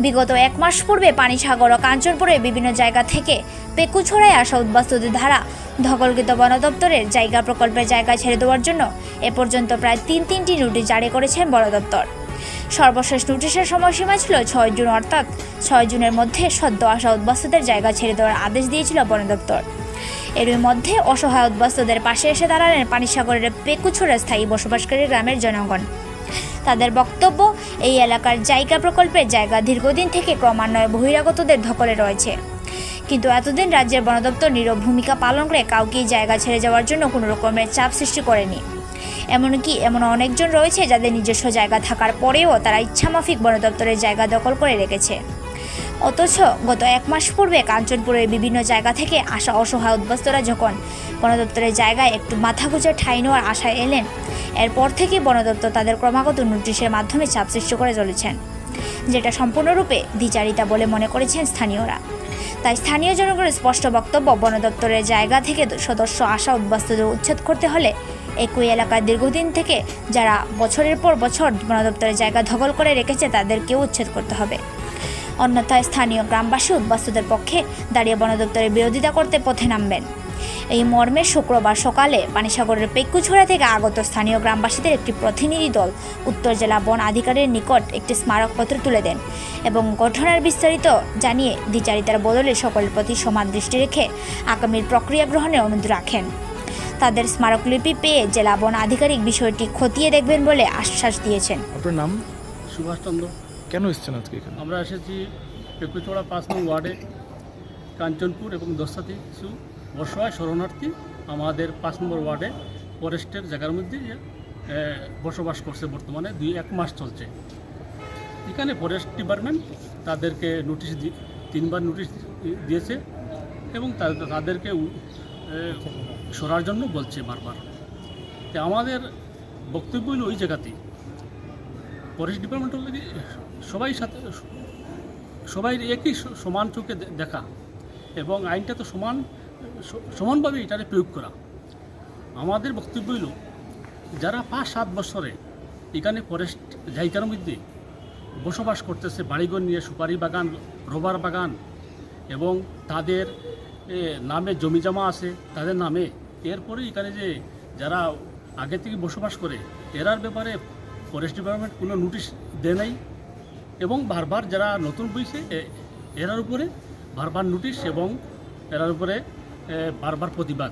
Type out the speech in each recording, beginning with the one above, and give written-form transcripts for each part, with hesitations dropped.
বিগত 1 মাস পূর্বে পানিসাগর ও কাঞ্চনপুরের বিভিন্ন জায়গা থেকে পেকুছড়ায় আসা উদ্বাস্তুদের ধারা ধকলকৃত বন দপ্তরের জায়গা প্রকল্পের জায়গা ছেড়ে দেওয়ার জন্য এ পর্যন্ত প্রায় তিনটি নোটিশ জারি করেছেন বন দপ্তর। সর্বশেষ নোটিশের সময়সীমা ছিল 6 জুন, অর্থাৎ 6 জুনের মধ্যে সদ্য আসা উদ্বাস্তুদের জায়গা ছেড়ে দেওয়ার আদেশ দিয়েছিল বন দপ্তর। এরই মধ্যে অসহায় উদ্বাস্তুদের পাশে এসে দাঁড়ালেন পানিসাগরের পেকুছড়া স্থায়ী বসবাসকারী গ্রামের জনগণ। তাদের বক্তব্য, এই এলাকার জায়গা প্রকল্পের জায়গা দীর্ঘদিন থেকে ক্রমান্বয়ে বহিরাগতদের দখলে রয়েছে, কিন্তু এতদিন রাজ্যের বন দপ্তর নীরব ভূমিকা পালন করে কাউকেই জায়গা ছেড়ে যাওয়ার জন্য কোনো রকমের চাপ সৃষ্টি করেনি। এমনকি এমন অনেকজন রয়েছে যাদের নিজস্ব জায়গা থাকার পরেও তারা ইচ্ছামাফিক বন দপ্তরের জায়গা দখল করে রেখেছে। অথচ গত 1 মাস পূর্বে কাঞ্চনপুরের বিভিন্ন জায়গা থেকে আসা অসহায় উদ্বাস্তুরা যখন বন দপ্তরের জায়গায় একটু মাথা গুঁজে ঠাঁই নেওয়ার আশায় এলেন, এরপর থেকে বন দপ্তর তাদের ক্রমাগত নোটিশের মাধ্যমে চাপ সৃষ্টি করে চলেছেন, যেটা সম্পূর্ণরূপে দ্বিচারিতা বলে মনে করেছেন স্থানীয়রা। তাই স্থানীয় জনগণের স্পষ্ট বক্তব্য, বন দপ্তরের জায়গা থেকে সদস্য আসা উদ্বাস্তুদের উচ্ছেদ করতে হলে একই এলাকায় দীর্ঘদিন থেকে যারা বছরের পর বছর বন দপ্তরের জায়গা দখল করে রেখেছে তাদেরকেও উচ্ছেদ করতে হবে। অন্যথায় স্থানীয় গ্রামবাসী উদ্বাস্তুদের পক্ষে দাঁড়িয়ে বন দপ্তরের বিরোধিতা করতে পথে নামবেন। এই মর্মে শুক্রবার সকালে পানিসাগরের পেকুছড়া থেকে আগত স্থানীয় গ্রামবাসীদের একটি প্রতিনিধি দল উত্তর জেলা বন আধিকারিকের নিকট একটি স্মারকপত্র তুলে দেন এবং ঘটনার বিস্তারিত জানিয়ে দ্বিচারিতার বদলে সকলের প্রতি সমান দৃষ্টি রেখে আগামীর প্রক্রিয়া গ্রহণের অনুরোধ রাখেন। তাদের স্মারকলিপি পেয়ে জেলা বন আধিকারিক বিষয়টি খতিয়ে দেখবেন বলে আশ্বাস দিয়েছেন। আপনার নাম? সুভাষচন্দ্র। কেন এসেছেন আজকে এখানে? আমরা এসেছি পেকুছড়া 5 নং ওয়ার্ডে কাঞ্চনপুর এবং দস্তাতে কিছু অসহায় শরণার্থী আমাদের 5 নম্বর ওয়ার্ডে ফরেস্টের জায়গার মধ্যে বসবাস করছে। বর্তমানে 1 মাস চলছে। এখানে ফরেস্ট ডিপার্টমেন্ট তাদেরকে নোটিশ 3বার নোটিশ দিয়েছে এবং তাদেরকে সরার জন্য বলছে বারবার। তো আমাদের বক্তব্য হলো ওই জায়গাতেই ফরেস্ট ডিপার্টমেন্ট অলরেডি সবাই একই সমান চোখে দেখা এবং আইনটা তো সমানভাবে এটারে প্রয়োগ করা। আমাদের বক্তব্য হইল যারা 5-7 বছরে এখানে ফরেস্ট জায়গার মধ্যে বসবাস করতেছে, বাড়িঘর নিয়ে সুপারি বাগান, রবার বাগান এবং তাদের নামে জমি জমা আছে তাদের নামে, এরপরে এখানে যে যারা আগে থেকে বসবাস করে এরার ব্যাপারে ফরেস্ট ডিপার্টমেন্ট কোনো নোটিশ দেয় নাই এবং বারবার যারা নতুন বইছে এরার উপরে বারবার নোটিশ এবং এরার উপরে বারবার প্রতিবাদ।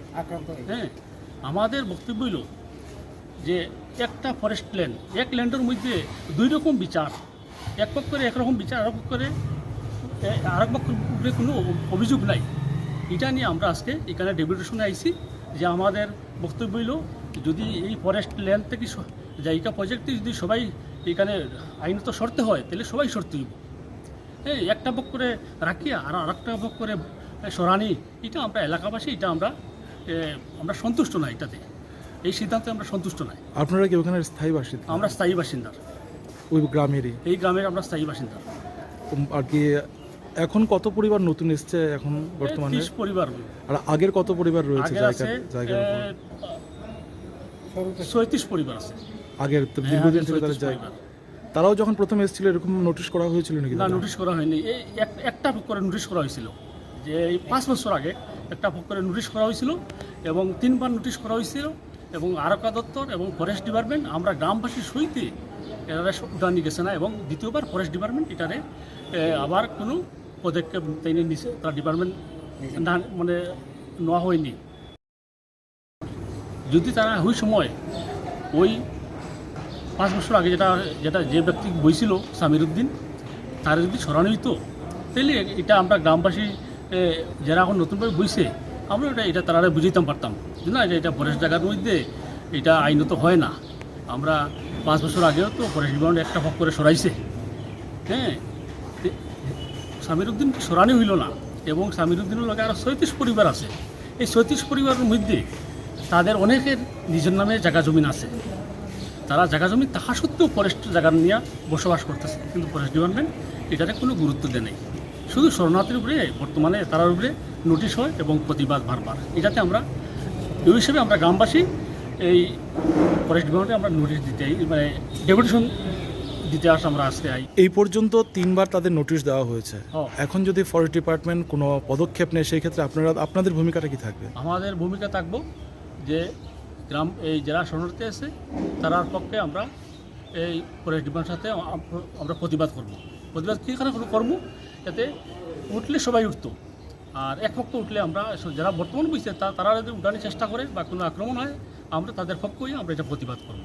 হ্যাঁ, আমাদের বক্তব্য হইল যে একটা ফরেস্ট ল্যান্ড, এক ল্যান্ডের মধ্যে 2 রকম বিচার, এক পক্ষের একরকম বিচার, আরেক পক্ষের উপরে কোনো অভিযোগ নাই। এটা নিয়ে আমরা আজকে এখানে ডেপুটেশনে আইছি যে আমাদের বক্তব্য হইল যদি এই ফরেস্ট ল্যান্ড থেকে জায়গা প্রজেক্টে যদি সবাই এখানে আইনত সরতে হয় তাহলে সবাই সরতে হইব। হ্যাঁ, একটা পক্ষ করে রাখিয়া আর আরেকটা পক্ষ করে সরানি, এটা আমরা এলাকাবাসী এটা আমরা সন্তুষ্ট নয়। এটাতে এই সিদ্ধান্তে আমরা সন্তুষ্ট নয়। আপনারা কি ওখানে স্থায়ী বাসিন্দা? আমরা স্থায়ী বাসিন্দা, ওই গ্রামেরই? এই গ্রামের আমরা স্থায়ী বাসিন্দা। আর কি এখন কত পরিবার নতুন এসছে এখন বর্তমানে? 30 পরিবার। আর আগের কত পরিবার রয়েছে জায়গা? 37 পরিবার আছে আগের। তো দীর্ঘদিন থেকে তাদের জায়গা, তারাও যখন প্রথম এসেছিল এরকম নোটিশ করা হয়েছিল নাকি? না, নোটিশ করা হয়নি। এই একটা করে নোটিশ করা হয়েছিল যে এই 5 বছর আগে একটা করে নোটিশ করা হয়েছিল এবং 3বার নোটিশ করা হয়েছিল এবং আরকা দপ্তর এবং ফরেস্ট ডিপার্টমেন্ট আমরা গ্রামবাসীর সহিতে এরা উঠানি গেছে না এবং দ্বিতীয়বার ফরেস্ট ডিপার্টমেন্ট এটারে আবার কোনো পদক্ষেপ নিছে, তার ডিপার্টমেন্ট না মানে নেওয়া হয়নি। যদি তারা ওই সময় ওই 5 বছর আগে যে ব্যক্তি বইছিল সামির উদ্দিন, তার যদি সরানো হইতো তাহলে এটা আমরা গ্রামবাসী যারা এখন নতুনভাবে বইছে আমরা এটা তারা বুঝাইতাম পারতাম যে না এটা ফরেস্ট জায়গার মধ্যে এটা আইনত হয় না। আমরা 5 বছর আগেও তো ফরেস্ট ডিপার্টমেন্ট একটা পক্ষ করে সরাইছে। হ্যাঁ, সামির উদ্দিন সরানি হইল না এবং সামির উদ্দিনের লগে আরও 37 পরিবার আছে। এই 37 পরিবারের মধ্যে তাদের অনেকের নিজের নামে জায়গা জমিন আছে, তারা জায়গা জমি থাকা সত্ত্বেও ফরেস্ট জায়গা নিয়ে বসবাস করতেছে, কিন্তু ফরেস্ট ডিপার্টমেন্ট এটাতে কোনো গুরুত্ব দেয় নাই। শুধু শরণার্থীর উপরে বর্তমানে তার উপরে নোটিশ হয় এবং প্রতিবাদ বারবার। এটাতে আমরা এই হিসেবে আমরা গ্রামবাসী এই ফরেস্ট ডিপার্টমেন্টে আমরা নোটিশ দিতে মানে ডেপুটেশন দিতে আসা আমরা আজকে আই। এই পর্যন্ত 3বার তাদের নোটিশ দেওয়া হয়েছে। হ্যাঁ। এখন যদি ফরেস্ট ডিপার্টমেন্ট কোনো পদক্ষেপ নেয় সেই ক্ষেত্রে আপনাদের ভূমিকাটা কি থাকবে? আমাদের ভূমিকা থাকবো যে এই যারা শরণার্থী আছে তারার পক্ষে আমরা এই ফরেস্ট ডিপার্টমেন্টের সাথে আমরা প্রতিবাদ করব। প্রতিবাদ কী কারণে করবো? যাতে উঠলে সবাই উঠতো, আর এক পক্ষ উঠলে আমরা যারা বর্তমান বুঝছে তারা যদি উঠানোর চেষ্টা করে বা কোনো আক্রমণ হয় আমরা তাদের পক্ষেই আমরা এটা প্রতিবাদ করব।